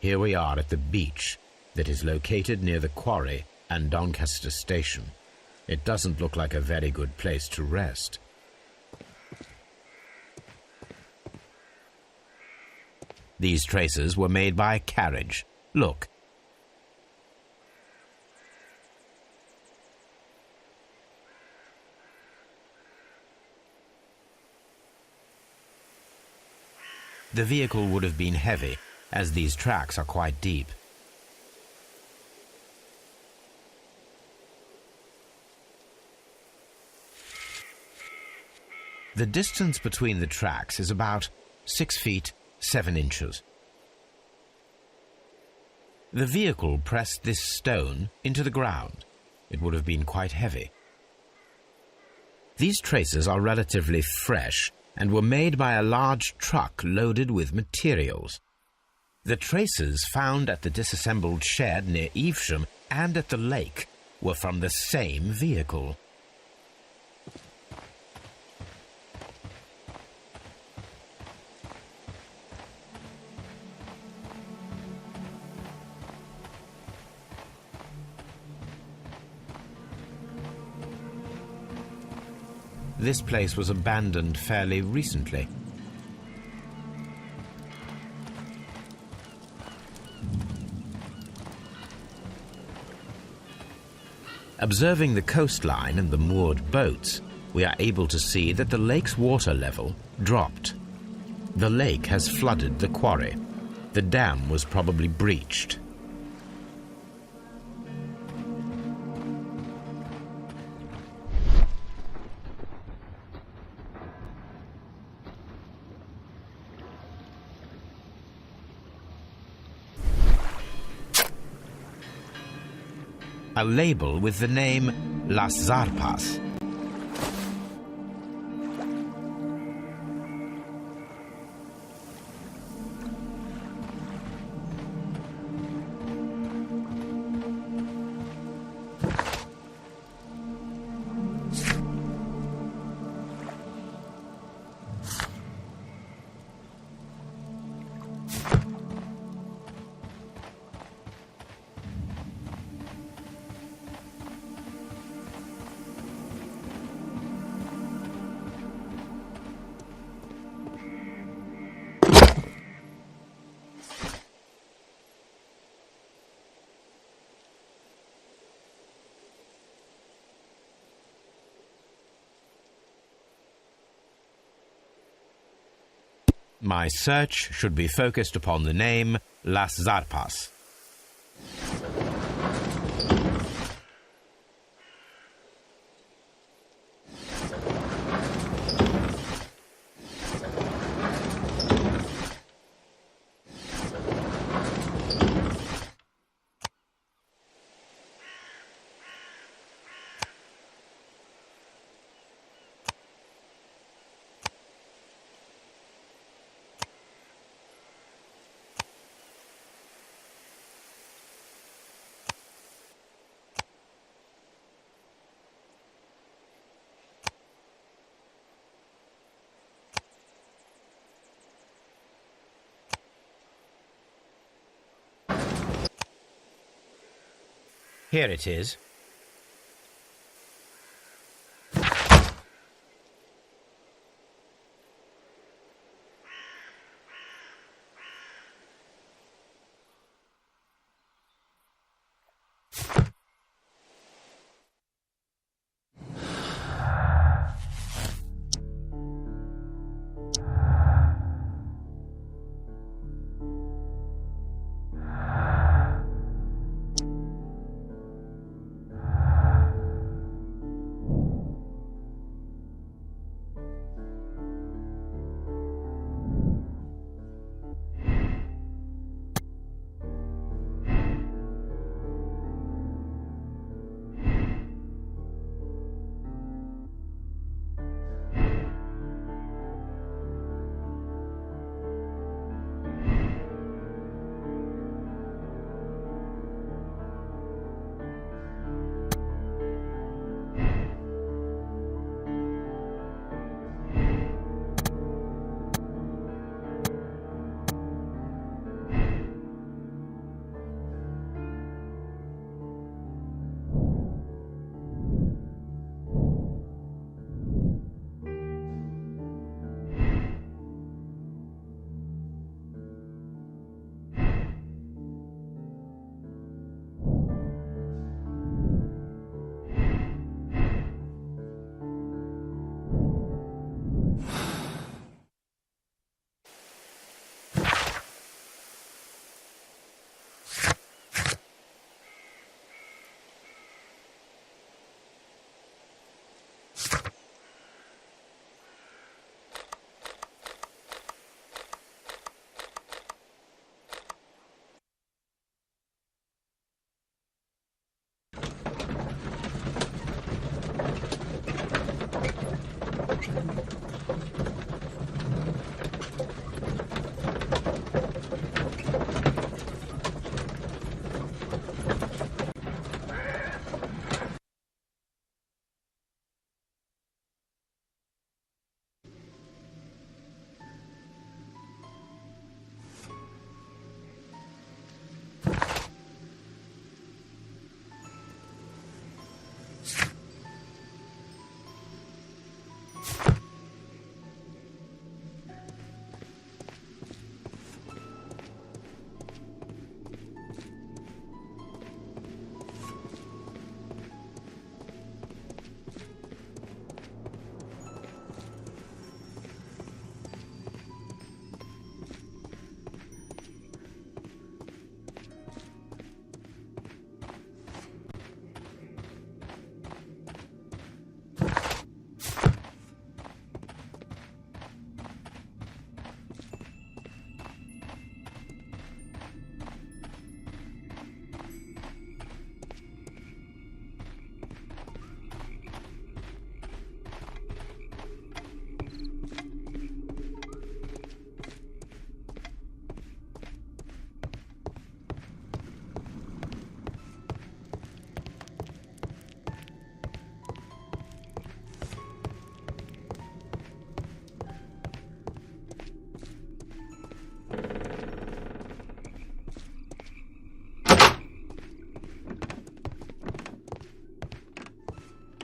Here we are at the beach that is located near the quarry and Doncaster station. It doesn't look like a very good place to rest. These traces were made by a carriage. Look. The vehicle would have been heavy, as these tracks are quite deep. The distance between the tracks is about 6 feet 7 inches. The vehicle pressed this stone into the ground. It would have been quite heavy. These traces are relatively fresh and were made by a large truck loaded with materials. The traces found at the disassembled shed near Evesham and at the lake were from the same vehicle. This place was abandoned fairly recently. Observing the coastline and the moored boats, we are able to see that the lake's water level dropped. The lake has flooded the quarry. The dam was probably breached. A label with the name Las Zarpas. My search should be focused upon the name Las Zarpas. Here it is.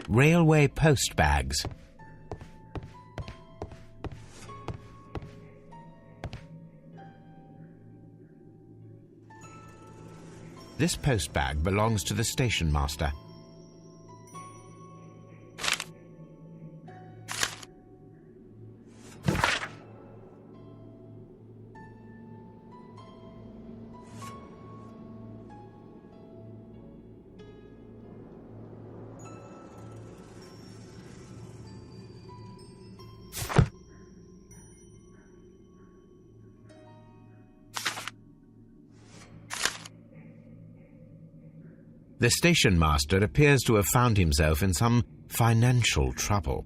railway post bags. This post bag belongs to the station master. The station master appears to have found himself in some financial trouble.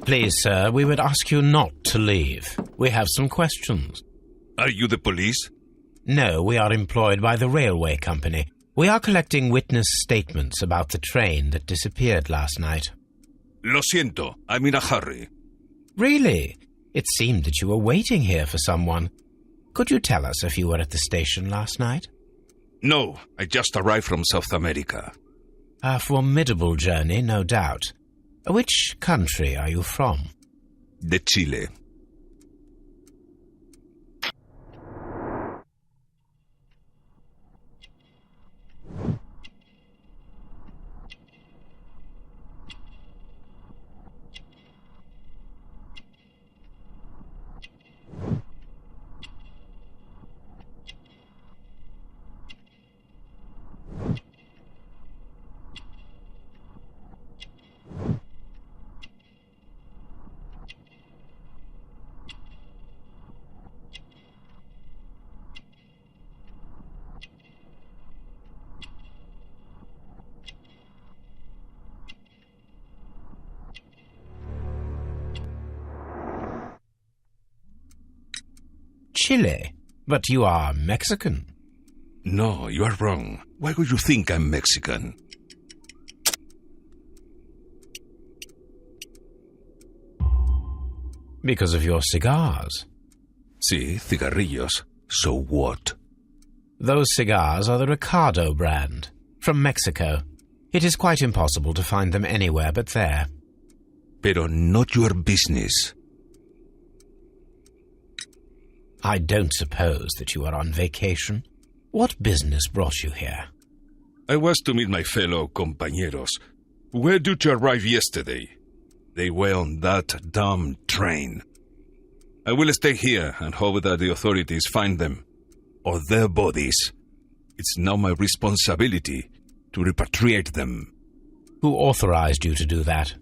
Please, sir, we would ask you not to leave. We have some questions. Are you the police? No, we are employed by the railway company. We are collecting witness statements about the train that disappeared last night. Lo siento, I'm in a hurry. Really? It seemed that you were waiting here for someone. Could you tell us if you were at the station last night? No, I just arrived from South America. A formidable journey, no doubt. Which country are you from? De Chile. Chile? But you are Mexican. No, you are wrong. Why would you think I'm Mexican? Because of your cigars. Sí, cigarrillos. So what? Those cigars are the Ricardo brand, from Mexico. It is quite impossible to find them anywhere but there. Pero not your business. I don't suppose that you are on vacation. What business brought you here? I was to meet my fellow compañeros. Where did you arrive yesterday? They were on that damn train. I will stay here and hope that the authorities find them, or their bodies. It's now my responsibility to repatriate them. Who authorized you to do that?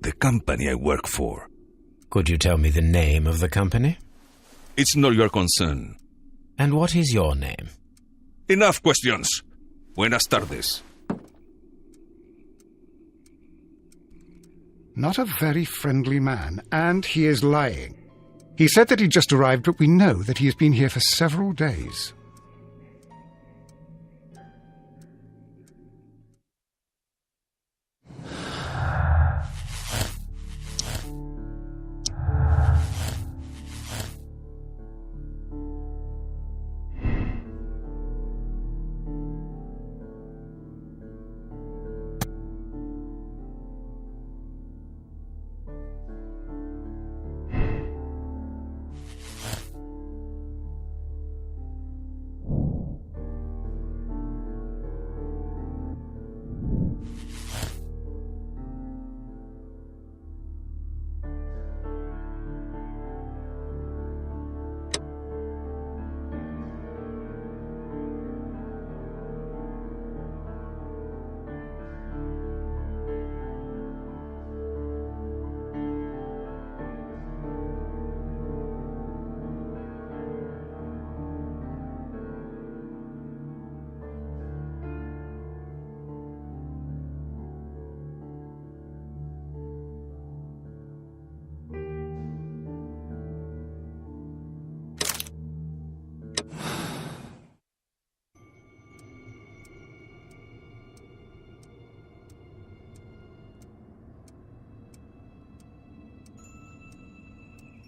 The company I work for. Could you tell me the name of the company? It's not your concern. And what is your name? Enough questions. Buenas tardes. Not a very friendly man, and he is lying. He said that he just arrived, but we know that he has been here for several days.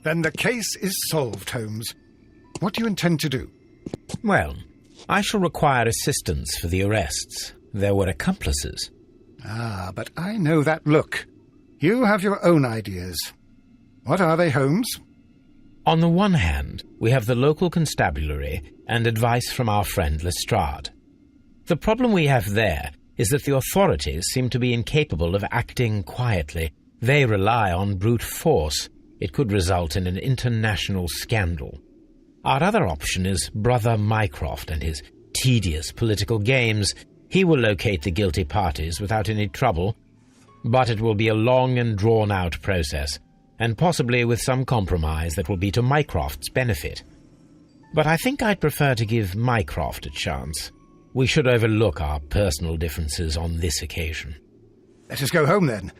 Then the case is solved, Holmes. What do you intend to do? Well, I shall require assistance for the arrests. There were accomplices. Ah, but I know that look. You have your own ideas. What are they, Holmes? On the one hand, we have the local constabulary and advice from our friend Lestrade. The problem we have there is that the authorities seem to be incapable of acting quietly. They rely on brute force. It could result in an international scandal. Our other option is Brother Mycroft and his tedious political games. He will locate the guilty parties without any trouble, but it will be a long and drawn-out process, and possibly with some compromise that will be to Mycroft's benefit. But I think I'd prefer to give Mycroft a chance. We should overlook our personal differences on this occasion. Let us go home, then.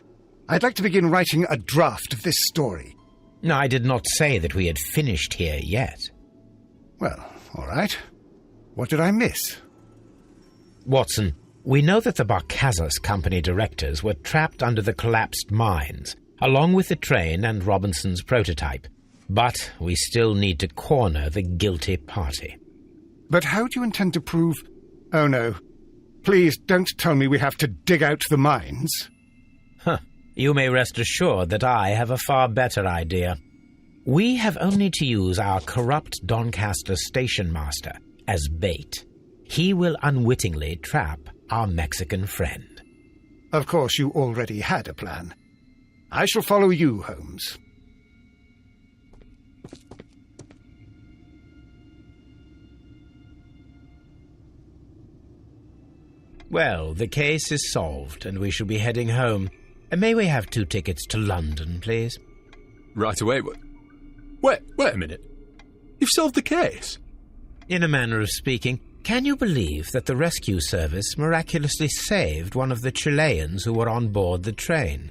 I'd like to begin writing a draft of this story. No, I did not say that we had finished here yet. Well, all right. What did I miss? Watson, we know that the Barcazas Company directors were trapped under the collapsed mines, along with the train and Robinson's prototype. But we still need to corner the guilty party. But how do you intend to prove... Oh, no. Please don't tell me we have to dig out the mines. You may rest assured that I have a far better idea. We have only to use our corrupt Doncaster station master as bait. He will unwittingly trap our Mexican friend. Of course, you already had a plan. I shall follow you, Holmes. Well, the case is solved, and we shall be heading home. May we have 2 tickets to London, please? Right away. Wait a minute. You've solved the case? In a manner of speaking, can you believe that the rescue service miraculously saved one of the Chileans who were on board the train?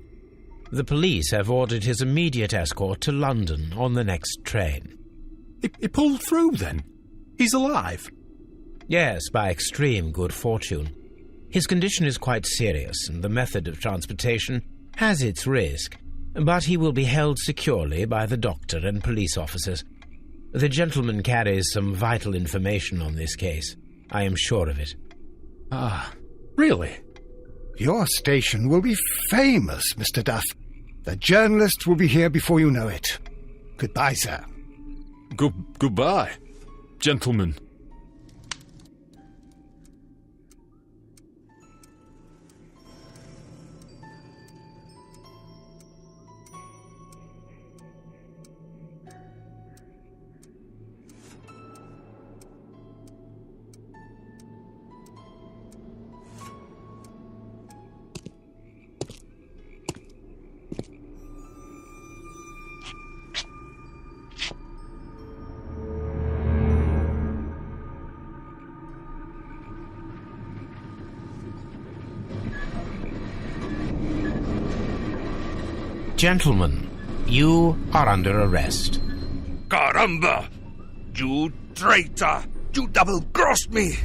The police have ordered his immediate escort to London on the next train. He pulled through, then? He's alive? Yes, by extreme good fortune. His condition is quite serious, and the method of transportation has its risk, but he will be held securely by the doctor and police officers. The gentleman carries some vital information on this case. I am sure of it. Ah, really? Your station will be famous, Mr. Duff. The journalists will be here before you know it. Goodbye, sir. Goodbye, gentlemen. Gentlemen, you are under arrest. Caramba! You traitor! You double-crossed me!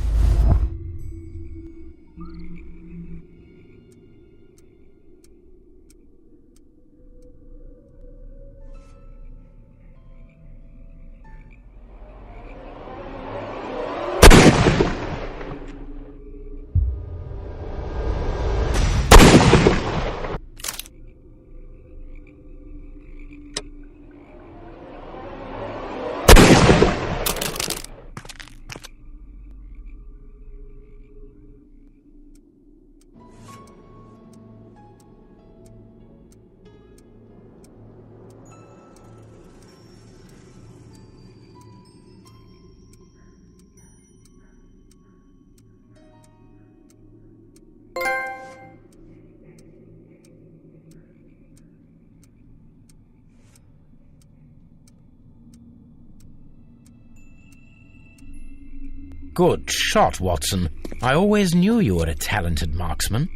Good shot, Watson. I always knew you were a talented marksman.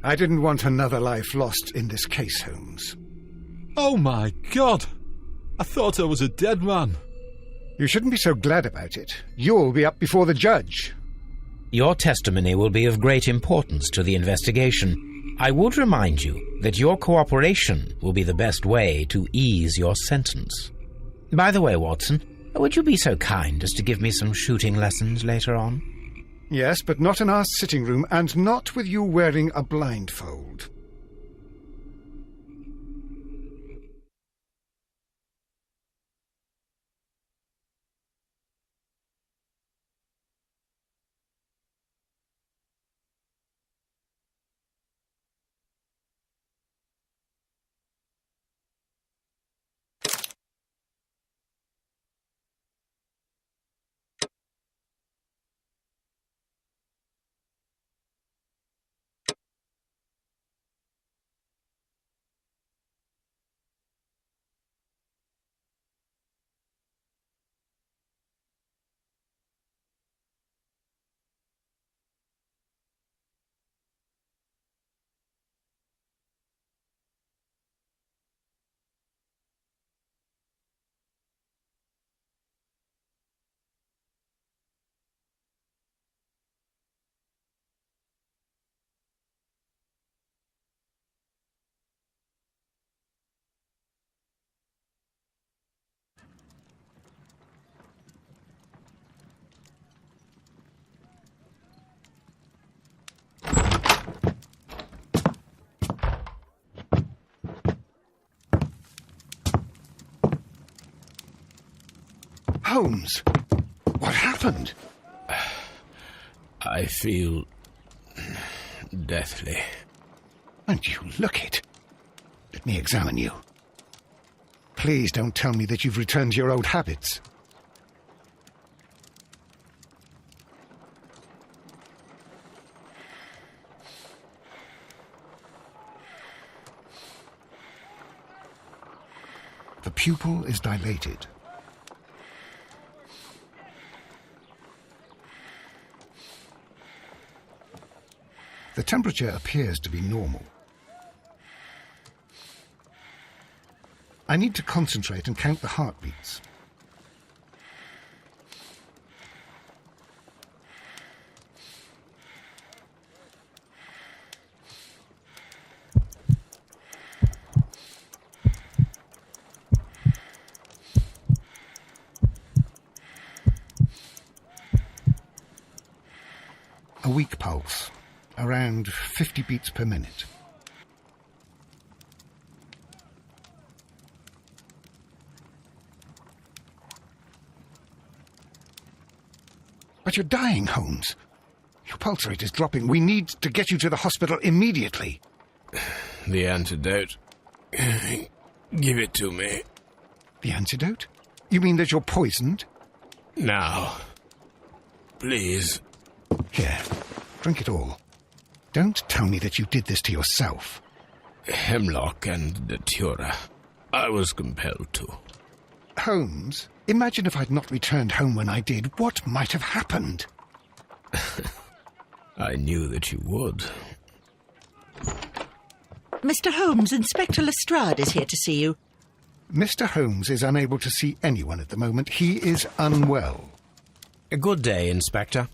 I didn't want another life lost in this case, Holmes. Oh my God! I thought I was a dead man. You shouldn't be so glad about it. You'll be up before the judge. Your testimony will be of great importance to the investigation. I would remind you that your cooperation will be the best way to ease your sentence. By the way, Watson, would you be so kind as to give me some shooting lessons later on? Yes, but not in our sitting room, and not with you wearing a blindfold. Holmes, what happened? I feel deathly. And you look it. Let me examine you. Please don't tell me that you've returned to your old habits. The pupil is dilated. The temperature appears to be normal. I need to concentrate and count the heartbeats. A weak pulse, around 50 beats per minute. But you're dying, Holmes. Your pulse rate is dropping. We need to get you to the hospital immediately. The antidote. Give it to me. The antidote? You mean that you're poisoned? Now. Please. Here, drink it all. Don't tell me that you did this to yourself. Hemlock and datura. I was compelled to. Holmes, imagine if I'd not returned home when I did. What might have happened? I knew that you would. Mr. Holmes, Inspector Lestrade is here to see you. Mr. Holmes is unable to see anyone at the moment. He is unwell. A good day, Inspector.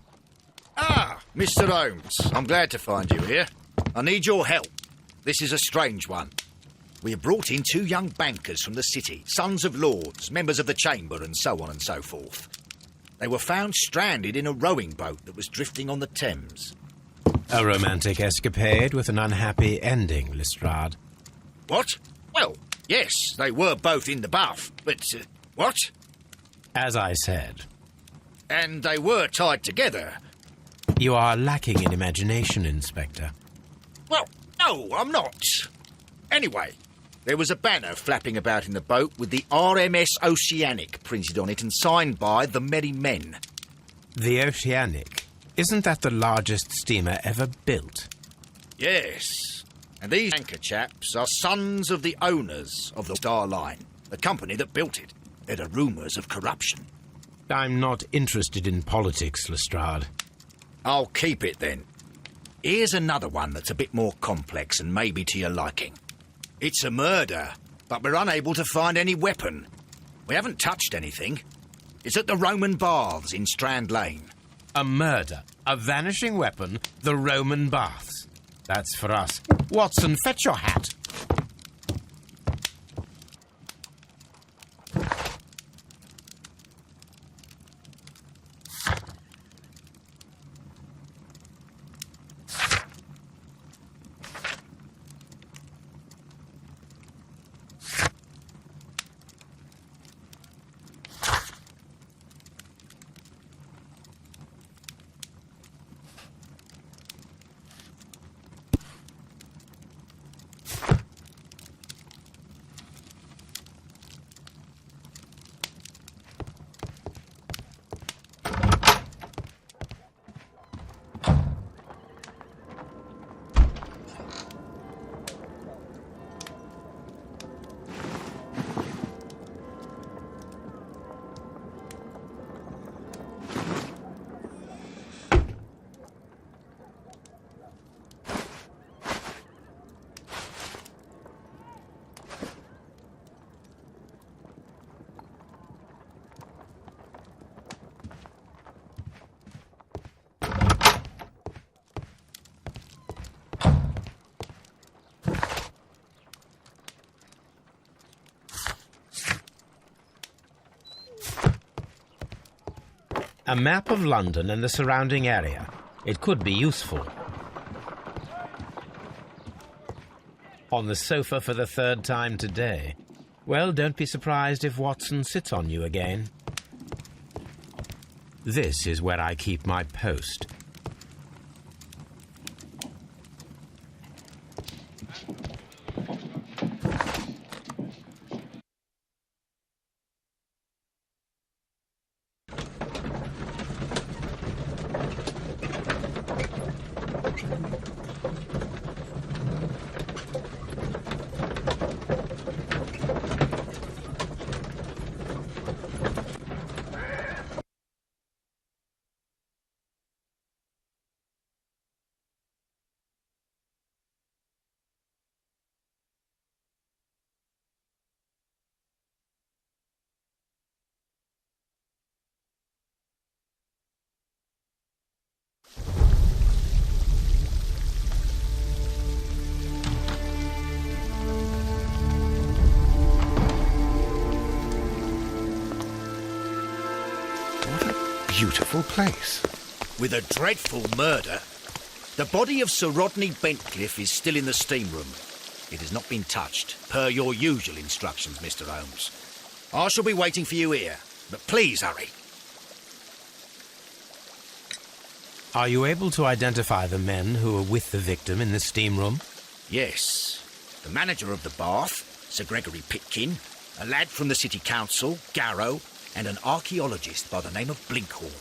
Ah, Mr. Holmes. I'm glad to find you here. I need your help. This is a strange one. We have brought in 2 young bankers from the city, sons of lords, members of the Chamber, and so on and so forth. They were found stranded in a rowing boat that was drifting on the Thames. A romantic escapade with an unhappy ending, Lestrade. What? Well, yes, they were both in the bath, but... what? As I said. And they were tied together. You are lacking in imagination, Inspector. Well, no, I'm not. Anyway, there was a banner flapping about in the boat with the RMS Oceanic printed on it and signed by the Merry Men. The Oceanic? Isn't that the largest steamer ever built? Yes. And these anchor chaps are sons of the owners of the Star Line, the company that built it. There are rumours of corruption. I'm not interested in politics, Lestrade. I'll keep it then. Here's another one that's a bit more complex and maybe to your liking. It's a murder, but we're unable to find any weapon. We haven't touched anything. It's at the Roman Baths in Strand Lane. A murder, a vanishing weapon, the Roman Baths. That's for us. Watson, fetch your hat. A map of London and the surrounding area. It could be useful. On the sofa for the 3rd time today. Well, don't be surprised if Watson sits on you again. This is where I keep my post. Beautiful place. With a dreadful murder. The body of Sir Rodney Bentcliffe is still in the steam room. It has not been touched, per your usual instructions, Mr. Holmes. I shall be waiting for you here, but please hurry. Are you able to identify the men who were with the victim in the steam room? Yes. The manager of the bath, Sir Gregory Pitkin, a lad from the city council, Garrow, and an archaeologist by the name of Blinkhorn.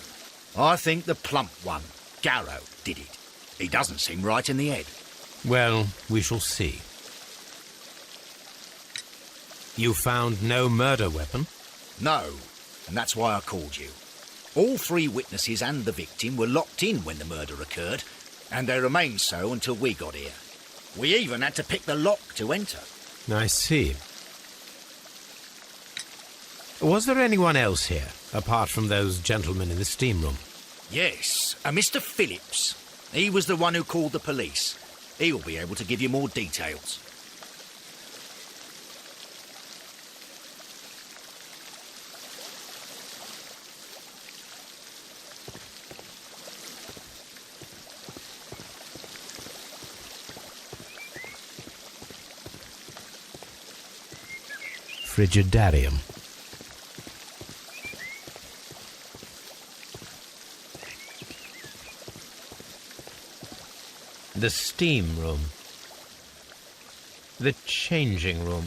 I think the plump one, Garrow, did it. He doesn't seem right in the head. Well, we shall see. You found no murder weapon? No, and that's why I called you. All three witnesses and the victim were locked in when the murder occurred, and they remained so until we got here. We even had to pick the lock to enter. I see. Was there anyone else here, apart from those gentlemen in the steam room? Yes, a Mr. Phillips. He was the one who called the police. He'll be able to give you more details. Frigidarium. The steam room. The changing room.